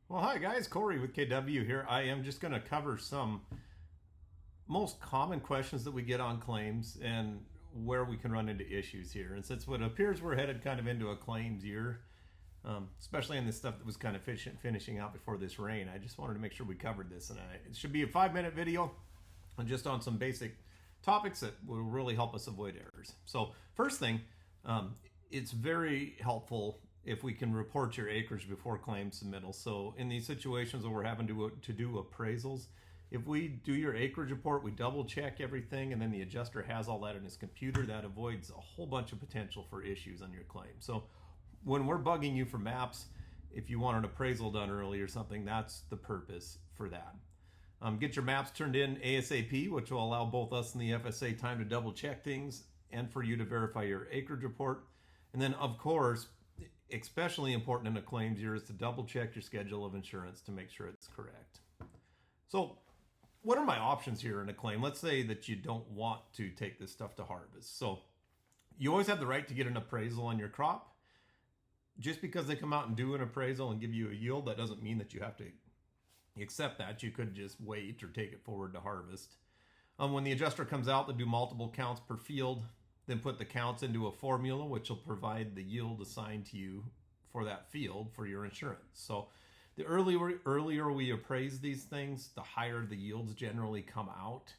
Well, hi guys, Corey with KW here. I am just going to cover some most common questions that we get on claims and where we can run into issues here. And since it appears we're headed kind of into a claims year, especially in this stuff that was kind of finishing out before this rain, I just wanted to make sure we covered this. And it should be a 5-minute video and just on some basic topics that will really help us avoid errors. So first thing, it's very helpful if we can report your acreage before claim submittal. So in these situations where we're having to do appraisals, if we do your acreage report, we double check everything, and then the adjuster has all that in his computer, that avoids a whole bunch of potential for issues on your claim. So when we're bugging you for maps, if you want an appraisal done early or something, that's the purpose for that. Get your maps turned in ASAP, which will allow both us and the FSA time to double check things and for you to verify your acreage report. And then, of course, especially important in a claims year is to double check your schedule of insurance to make sure it's correct. So what are my options here in a claim? Let's say that you don't want to take this stuff to harvest. So you always have the right to get an appraisal on your crop. Just because they come out and do an appraisal and give you a yield, that doesn't mean that you have to accept that. You could just wait or take it forward to harvest. When the adjuster comes out, they'll do multiple counts per field, then put the counts into a formula, which will provide the yield assigned to you for that field for your insurance. So the earlier we appraise these things, the higher the yields generally come out.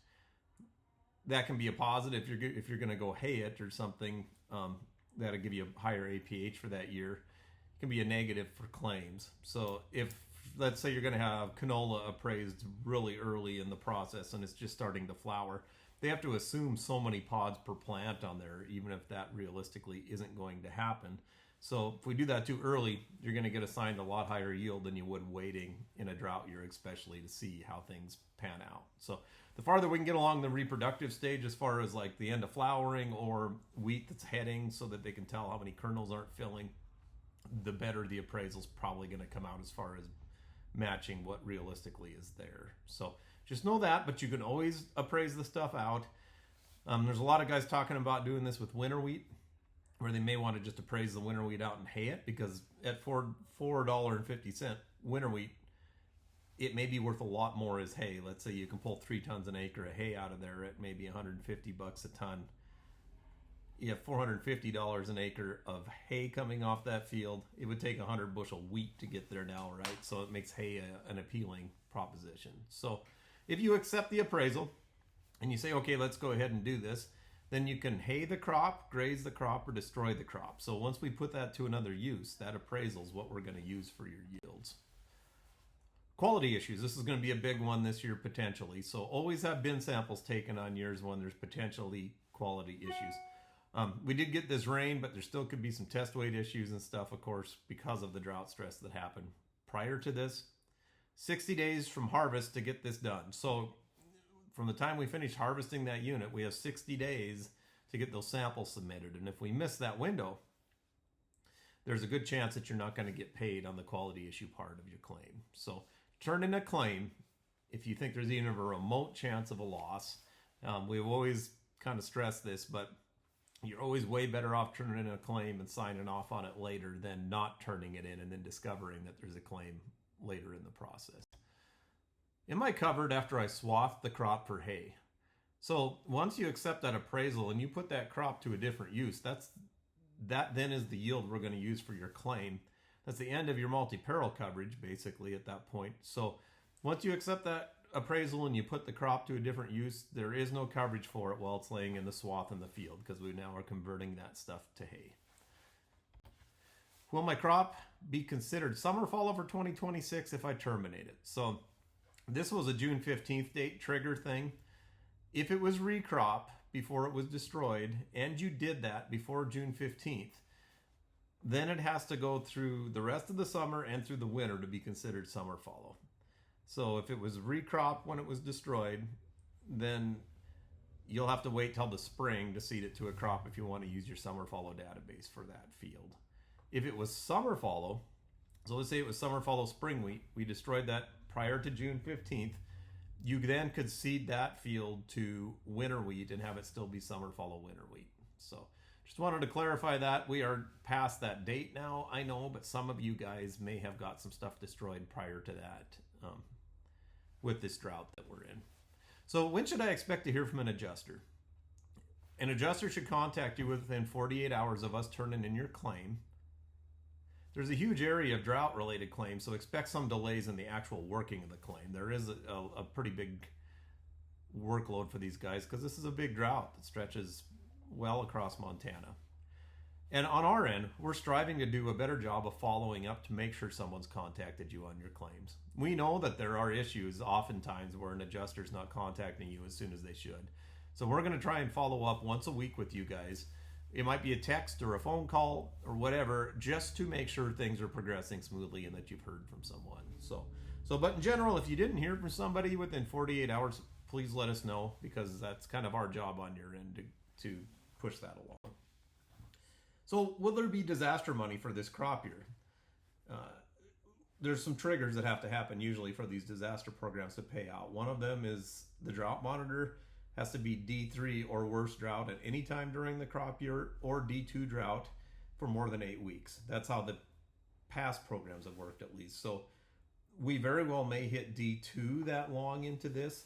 That can be a positive if you're going to go hay it or something. That'll give you a higher APH for that year. It can be a negative for claims. So if, let's say, you're going to have canola appraised really early in the process and it's just starting to flower, they have to assume so many pods per plant on there, even if that realistically isn't going to happen. So if we do that too early, you're going to get assigned a lot higher yield than you would waiting in a drought year, especially to see how things pan out. So the farther we can get along the reproductive stage, as far as like the end of flowering or wheat that's heading so that they can tell how many kernels aren't filling, the better the appraisal's probably going to come out as far as matching what realistically is there. So just know that, but you can always appraise the stuff out. There's a lot of guys talking about doing this with winter wheat, where they may want to just appraise the winter wheat out and hay it, because at $4.50 winter wheat, it may be worth a lot more as hay. Let's say you can pull 3 tons an acre of hay out of there at maybe $150 a ton. You have $450 an acre of hay coming off that field. It would take 100 bushel wheat to get there now, right? So it makes hay an appealing proposition. So if you accept the appraisal and you say, okay, let's go ahead and do this, then you can hay the crop, graze the crop, or destroy the crop. So once we put that to another use, that appraisal is what we're going to use for your yields. Quality issues. This is going to be a big one this year potentially. So always have bin samples taken on years when there's potentially quality issues. We did get this rain, but there still could be some test weight issues and stuff, of course, because of the drought stress that happened prior to this. 60 days from harvest to get this done. So from the time we finish harvesting that unit, we have 60 days to get those samples submitted. And if we miss that window, there's a good chance that you're not going to get paid on the quality issue part of your claim. So turn in a claim if you think there's even a remote chance of a loss. We've always kind of stressed this, but you're always way better off turning in a claim and signing off on it later than not turning it in and then discovering that there's a claim later in the process. Am I covered after I swath the crop for hay? So once you accept that appraisal and you put that crop to a different use, that then is the yield we're going to use for your claim. That's the end of your multi-peril coverage basically at that point. So once you accept that appraisal and you put the crop to a different use, there is no coverage for it while it's laying in the swath in the field, because we now are converting that stuff to hay. Will my crop be considered summer fall over 2026 if I terminate it? So this was a June 15th date trigger thing. If it was recrop before it was destroyed and you did that before June 15th, then it has to go through the rest of the summer and through the winter to be considered summer fallow. So if it was recrop when it was destroyed, then you'll have to wait till the spring to seed it to a crop if you want to use your summer fallow database for that field. If it was summer fallow, so let's say it was summer fallow spring wheat, we destroyed that prior to June 15th, you then could seed that field to winter wheat and have it still be summer fallow winter wheat. So Just wanted to clarify that we are past that date now. I know, but some of you guys may have got some stuff destroyed prior to that with this drought that we're in. So when should I expect to hear from an adjuster? An adjuster should contact you within 48 hours of us turning in your claim. There's a huge area of drought-related claims, so expect some delays in the actual working of the claim. There is a pretty big workload for these guys because this is a big drought that stretches well across Montana. And on our end, we're striving to do a better job of following up to make sure someone's contacted you on your claims. We know that there are issues oftentimes where an adjuster's not contacting you as soon as they should. So we're going to try and follow up once a week with you guys. It might be a text or a phone call or whatever, just to make sure things are progressing smoothly and that you've heard from someone. But in general, if you didn't hear from somebody within 48 hours, please let us know, because that's kind of our job on your end to push that along. So will there be disaster money for this crop year? There's some triggers that have to happen usually for these disaster programs to pay out. One of them is the drought monitor has to be D3 or worse drought at any time during the crop year, or D2 drought for more than 8 weeks. That's how the past programs have worked, at least. So we very well may hit D2 that long into this.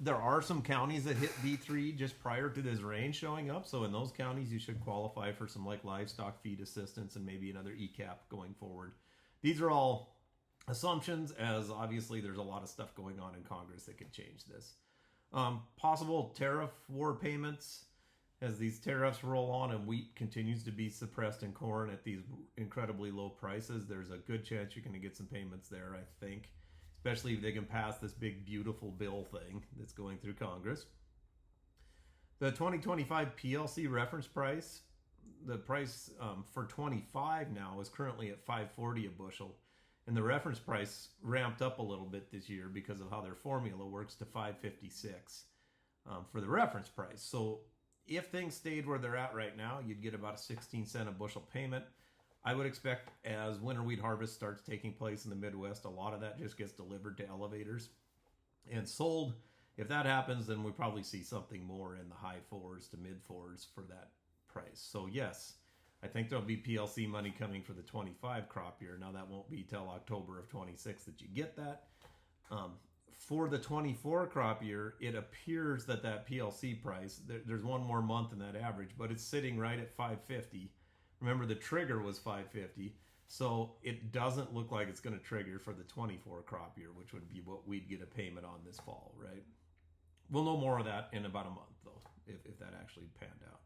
There are some counties that hit D3 just prior to this rain showing up. So in those counties, you should qualify for some like livestock feed assistance and maybe another ECAP going forward. These are all assumptions, as obviously there's a lot of stuff going on in Congress that could change this. Possible tariff war payments as these tariffs roll on and wheat continues to be suppressed in corn at these incredibly low prices. There's a good chance you're going to get some payments there, I think, especially if they can pass this big, beautiful bill thing that's going through Congress. The 2025 PLC reference price, the price for 25 now is currently at $5.40 a bushel. And the reference price ramped up a little bit this year because of how their formula works to $5.56 for the reference price. So if things stayed where they're at right now, you'd get about a 16-cent a bushel payment. I would expect as winter wheat harvest starts taking place in the Midwest, a lot of that just gets delivered to elevators and sold. If that happens, then we probably see something more in the high fours to mid fours for that price. So yes, I think there'll be PLC money coming for the 25 crop year. Now that won't be till October of 26 that you get that. For the 24 crop year, it appears that PLC price, there's one more month in that average, but it's sitting right at $5.50. Remember, the trigger was $5.50, so it doesn't look like it's going to trigger for the 24 crop year, which would be what we'd get a payment on this fall, right? We'll know more of that in about a month, though, if that actually panned out.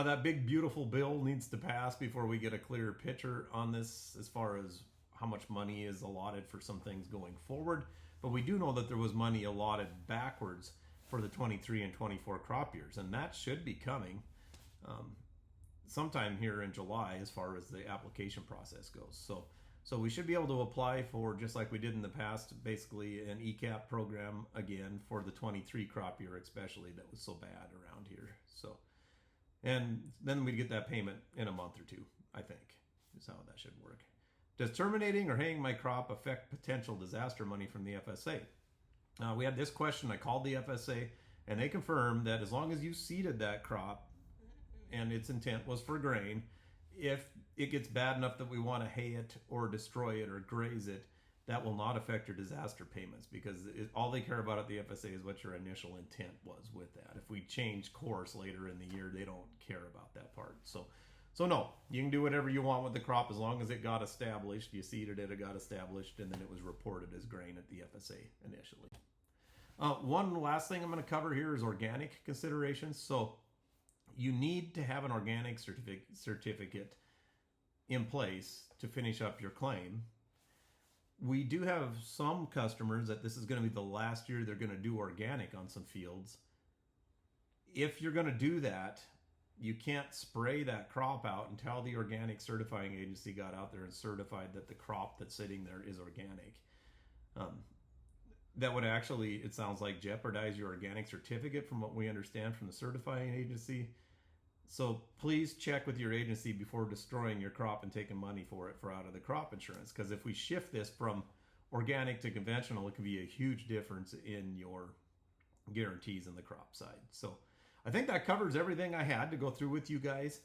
That big, beautiful bill needs to pass before we get a clearer picture on this as far as how much money is allotted for some things going forward. But we do know that there was money allotted backwards for the 23 and 24 crop years, and that should be coming sometime here in July as far as the application process goes. So we should be able to apply for, just like we did in the past, basically an ECAP program again for the 23 crop year, especially, that was so bad around here. And then we'd get that payment in a month or two, I think, is how that should work. Does terminating or haying my crop affect potential disaster money from the FSA? We had this question. I called the FSA, and they confirmed that as long as you seeded that crop and its intent was for grain, if it gets bad enough that we want to hay it or destroy it or graze it, that will not affect your disaster payments, because all they care about at the FSA is what your initial intent was with that. If we change course later in the year, they don't care about that part. So no, you can do whatever you want with the crop as long as it got established. You seeded it, it got established, and then it was reported as grain at the FSA initially. One last thing I'm going to cover here is organic considerations. So you need to have an organic certificate in place to finish up your claim. We do have some customers that this is going to be the last year they're going to do organic on some fields. If you're going to do that, you can't spray that crop out until the organic certifying agency got out there and certified that the crop that's sitting there is organic. That would actually, it sounds like, jeopardize your organic certificate from what we understand from the certifying agency. So please check with your agency before destroying your crop and taking money for it for out of the crop insurance. Because if we shift this from organic to conventional, it could be a huge difference in your guarantees in the crop side. So I think that covers everything I had to go through with you guys.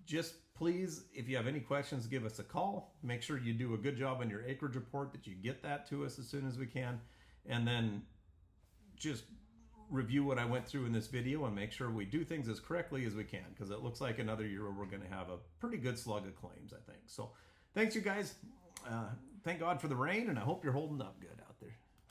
just please, if you have any questions, give us a call. Make sure you do a good job on your acreage report, that you get that to us as soon as we can. And then just review what I went through in this video and make sure we do things as correctly as we can, because it looks like another year where we're going to have a pretty good slug of claims, I think. So thanks, you guys. Thank God for the rain, and I hope you're holding up good out